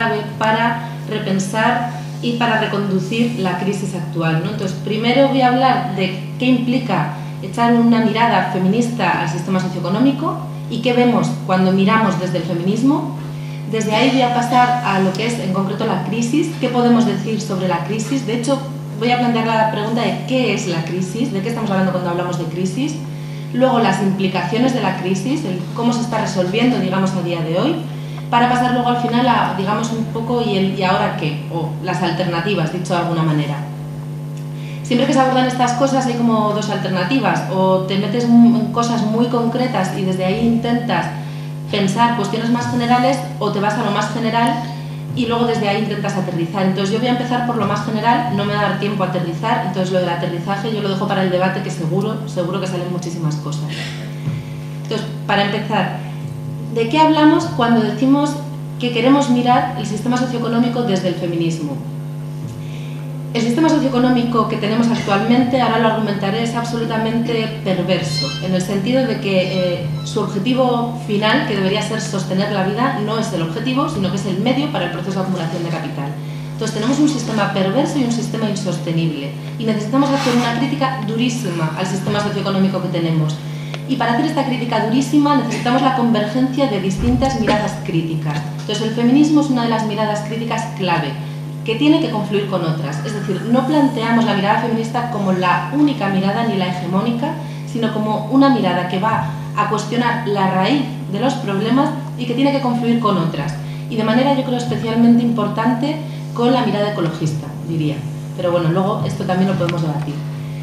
clave para repensar y para reconducir la crisis actual, ¿no? Entonces, primero voy a hablar de qué implica echar una mirada feminista al sistema socioeconómico y qué vemos cuando miramos desde el feminismo. Desde ahí voy a pasar a lo que es en concreto la crisis, qué podemos decir sobre la crisis. De hecho, voy a plantear la pregunta de qué es la crisis, de qué estamos hablando cuando hablamos de crisis, luego las implicaciones de la crisis, el cómo se está resolviendo, digamos, a día de hoy, para pasar luego al final a, digamos, un poco y ahora qué, o las alternativas, dicho de alguna manera. Siempre que se abordan estas cosas hay como dos alternativas, o te metes en cosas muy concretas y desde ahí intentas pensar cuestiones más generales, o te vas a lo más general y luego desde ahí intentas aterrizar. Entonces yo voy a empezar por lo más general, no me va a dar tiempo a aterrizar, entonces lo del aterrizaje yo lo dejo para el debate, que seguro que salen muchísimas cosas. Entonces, para empezar, ¿de qué hablamos cuando decimos que queremos mirar el sistema socioeconómico desde el feminismo? El sistema socioeconómico que tenemos actualmente, ahora lo argumentaré, es absolutamente perverso, en el sentido de que su objetivo final, que debería ser sostener la vida, no es el objetivo, sino que es el medio para el proceso de acumulación de capital. Entonces tenemos un sistema perverso y un sistema insostenible, y necesitamos hacer una crítica durísima al sistema socioeconómico que tenemos. Y para hacer esta crítica durísima necesitamos la convergencia de distintas miradas críticas. Entonces el feminismo es una de las miradas críticas clave, que tiene que confluir con otras. Es decir, no planteamos la mirada feminista como la única mirada ni la hegemónica, sino como una mirada que va a cuestionar la raíz de los problemas y que tiene que confluir con otras. Y de manera, yo creo, especialmente importante con la mirada ecologista, diría. Pero bueno, luego esto también lo podemos debatir.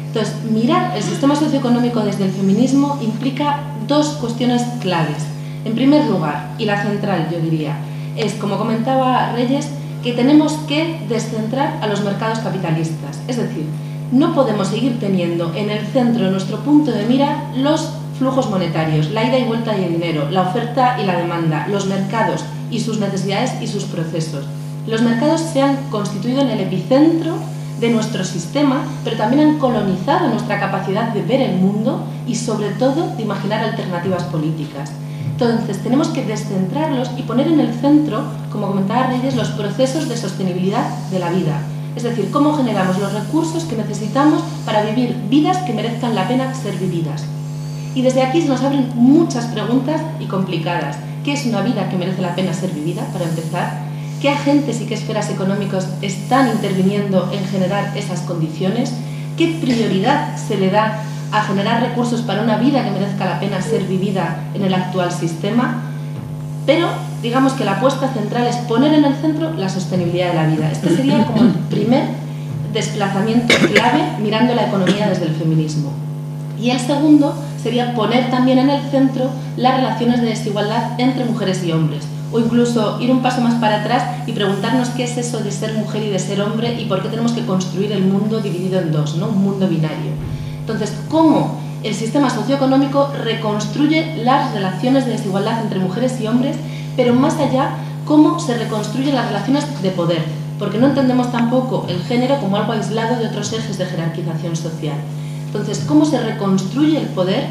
Entonces, mirar el sistema socioeconómico desde el feminismo implica dos cuestiones claves. En primer lugar, y la central, yo diría, es, como comentaba Reyes, que tenemos que descentrar a los mercados capitalistas. Es decir, no podemos seguir teniendo en el centro de nuestro punto de mira los flujos monetarios, la ida y vuelta de dinero, la oferta y la demanda, los mercados y sus necesidades y sus procesos. Los mercados se han constituido en el epicentro de nuestro sistema, pero también han colonizado nuestra capacidad de ver el mundo y sobre todo de imaginar alternativas políticas. Entonces tenemos que descentrarlos y poner en el centro, como comentaba Reyes, los procesos de sostenibilidad de la vida. Es decir, cómo generamos los recursos que necesitamos para vivir vidas que merezcan la pena ser vividas. Y desde aquí se nos abren muchas preguntas y complicadas. ¿Qué es una vida que merece la pena ser vivida, para empezar? ¿Qué agentes y qué esferas económicas están interviniendo en generar esas condiciones? ¿Qué prioridad se le da a generar recursos para una vida que merezca la pena ser vivida en el actual sistema? Pero digamos que la apuesta central es poner en el centro la sostenibilidad de la vida. Este sería como el primer desplazamiento clave mirando la economía desde el feminismo. Y el segundo sería poner también en el centro las relaciones de desigualdad entre mujeres y hombres, o incluso ir un paso más para atrás y preguntarnos qué es eso de ser mujer y de ser hombre y por qué tenemos que construir el mundo dividido en dos, ¿no? Un mundo binario. Entonces, ¿cómo el sistema socioeconómico reconstruye las relaciones de desigualdad entre mujeres y hombres, pero más allá, cómo se reconstruyen las relaciones de poder? Porque no entendemos tampoco el género como algo aislado de otros ejes de jerarquización social. Entonces, ¿cómo se reconstruye el poder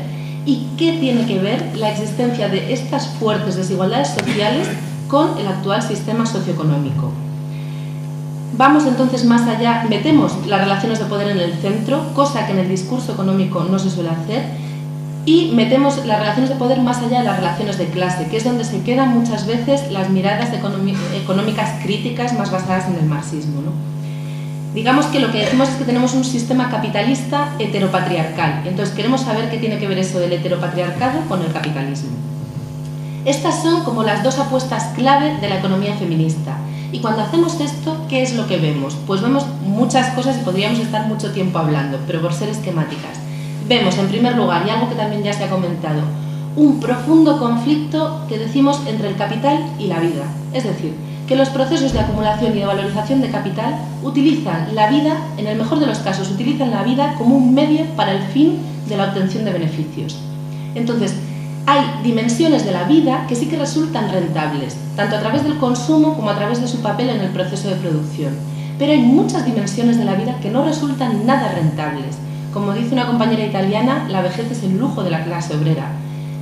y qué tiene que ver la existencia de estas fuertes desigualdades sociales con el actual sistema socioeconómico? Vamos entonces más allá, metemos las relaciones de poder en el centro, cosa que en el discurso económico no se suele hacer, y metemos las relaciones de poder más allá de las relaciones de clase, que es donde se quedan muchas veces las miradas económicas críticas más basadas en el marxismo, ¿no? Digamos que lo que decimos es que tenemos un sistema capitalista heteropatriarcal, entonces queremos saber qué tiene que ver eso del heteropatriarcado con el capitalismo. Estas son como las dos apuestas clave de la economía feminista. Y cuando hacemos esto, ¿qué es lo que vemos? Pues vemos muchas cosas y podríamos estar mucho tiempo hablando, pero por ser esquemáticas. Vemos, en primer lugar, y algo que también ya se ha comentado, un profundo conflicto que decimos entre el capital y la vida. Es decir, que los procesos de acumulación y de valorización de capital utilizan la vida, en el mejor de los casos, utilizan la vida como un medio para el fin de la obtención de beneficios. Entonces, hay dimensiones de la vida que sí que resultan rentables, tanto a través del consumo como a través de su papel en el proceso de producción. Pero hay muchas dimensiones de la vida que no resultan nada rentables. Como dice una compañera italiana, la vejez es el lujo de la clase obrera.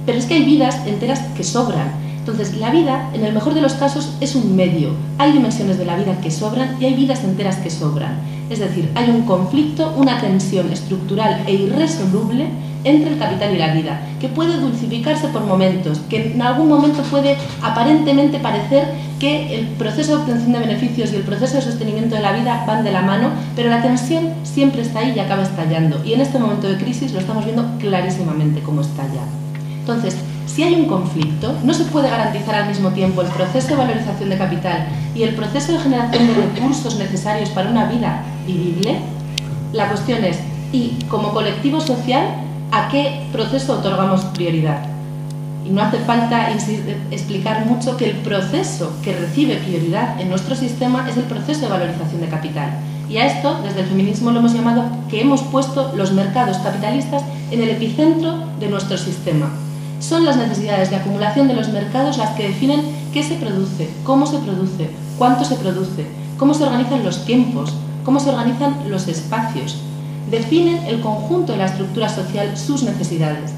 Pero es que hay vidas enteras que sobran. Entonces, la vida, en el mejor de los casos, es un medio. Hay dimensiones de la vida que sobran y hay vidas enteras que sobran. Es decir, hay un conflicto, una tensión estructural e irresoluble entre el capital y la vida, que puede dulcificarse por momentos, que en algún momento puede aparentemente parecer que el proceso de obtención de beneficios y el proceso de sostenimiento de la vida van de la mano, pero la tensión siempre está ahí y acaba estallando. Y en este momento de crisis lo estamos viendo clarísimamente cómo estalla. Entonces, si hay un conflicto, no se puede garantizar al mismo tiempo el proceso de valorización de capital y el proceso de generación de recursos necesarios para una vida vivible. La cuestión es, ¿y como colectivo social, a qué proceso otorgamos prioridad? Y no hace falta explicar mucho que el proceso que recibe prioridad en nuestro sistema es el proceso de valorización de capital. Y a esto, desde el feminismo lo hemos llamado que hemos puesto los mercados capitalistas en el epicentro de nuestro sistema. Son las necesidades de acumulación de los mercados las que definen qué se produce, cómo se produce, cuánto se produce, cómo se organizan los tiempos, cómo se organizan los espacios. Definen el conjunto de la estructura social, sus necesidades.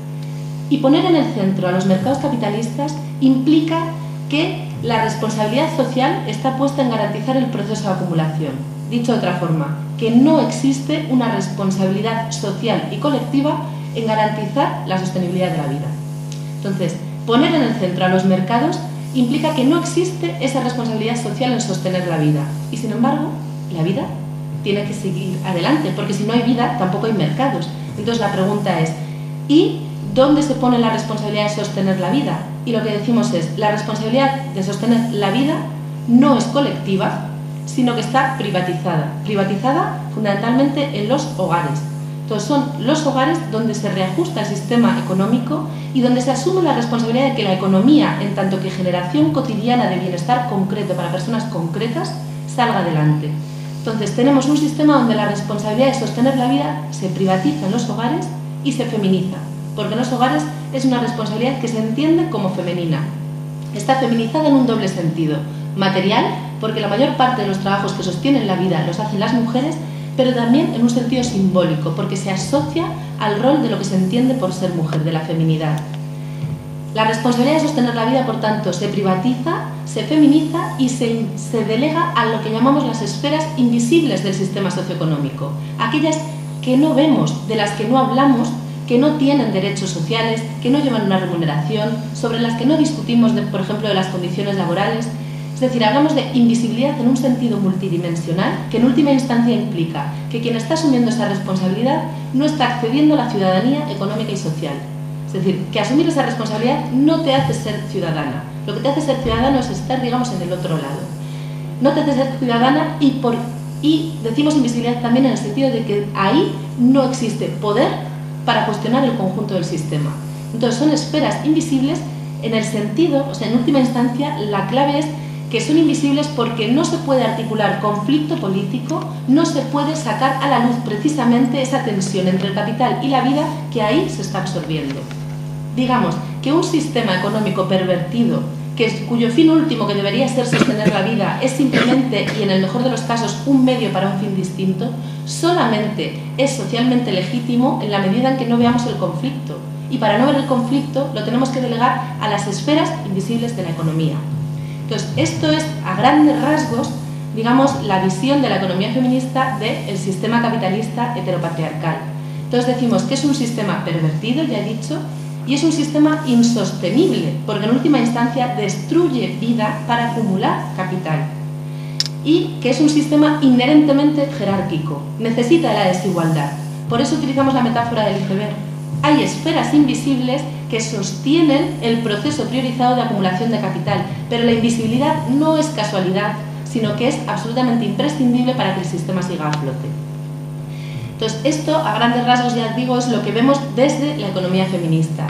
Y poner en el centro a los mercados capitalistas implica que la responsabilidad social está puesta en garantizar el proceso de acumulación. Dicho de otra forma, que no existe una responsabilidad social y colectiva en garantizar la sostenibilidad de la vida. Entonces, poner en el centro a los mercados implica que no existe esa responsabilidad social en sostener la vida. Y sin embargo, la vida tiene que seguir adelante, porque si no hay vida, tampoco hay mercados. Entonces la pregunta es, ¿y dónde se pone la responsabilidad de sostener la vida? Y lo que decimos es, la responsabilidad de sostener la vida no es colectiva, sino que está privatizada. Privatizada fundamentalmente en los hogares. Entonces son los hogares donde se reajusta el sistema económico y donde se asume la responsabilidad de que la economía, en tanto que generación cotidiana de bienestar concreto para personas concretas, salga adelante. Entonces tenemos un sistema donde la responsabilidad de sostener la vida se privatiza en los hogares y se feminiza, porque en los hogares es una responsabilidad que se entiende como femenina. Está feminizada en un doble sentido: material, porque la mayor parte de los trabajos que sostienen la vida los hacen las mujeres, pero también en un sentido simbólico, porque se asocia al rol de lo que se entiende por ser mujer, de la feminidad. La responsabilidad de sostener la vida, por tanto, se privatiza, se feminiza y se delega a lo que llamamos las esferas invisibles del sistema socioeconómico, aquellas que no vemos, de las que no hablamos, que no tienen derechos sociales, que no llevan una remuneración, sobre las que no discutimos, por ejemplo, de las condiciones laborales. Es decir, hablamos de invisibilidad en un sentido multidimensional, que en última instancia implica que quien está asumiendo esa responsabilidad no está accediendo a la ciudadanía económica y social. Es decir, que asumir esa responsabilidad no te hace ser ciudadana. Lo que te hace ser ciudadano es estar, digamos, en el otro lado. No te hace ser ciudadana y decimos invisibilidad también en el sentido de que ahí no existe poder para cuestionar el conjunto del sistema. Entonces son esferas invisibles en el sentido, o sea, en última instancia, la clave es que son invisibles porque no se puede articular conflicto político, no se puede sacar a la luz precisamente esa tensión entre el capital y la vida que ahí se está absorbiendo. Digamos que un sistema económico pervertido, cuyo fin último, que debería ser sostener la vida, es simplemente, y en el mejor de los casos, un medio para un fin distinto, solamente es socialmente legítimo en la medida en que no veamos el conflicto. Y para no ver el conflicto lo tenemos que delegar a las esferas invisibles de la economía. Entonces, esto es, a grandes rasgos, digamos, la visión de la economía feminista del sistema capitalista heteropatriarcal. Entonces decimos que es un sistema pervertido, ya he dicho, y es un sistema insostenible, porque en última instancia destruye vida para acumular capital. Y que es un sistema inherentemente jerárquico, necesita de la desigualdad. Por eso utilizamos la metáfora del iceberg. Hay esferas invisibles que sostienen el proceso priorizado de acumulación de capital, pero la invisibilidad no es casualidad, sino que es absolutamente imprescindible para que el sistema siga a flote. Entonces, esto, a grandes rasgos, ya digo, es lo que vemos desde la economía feminista.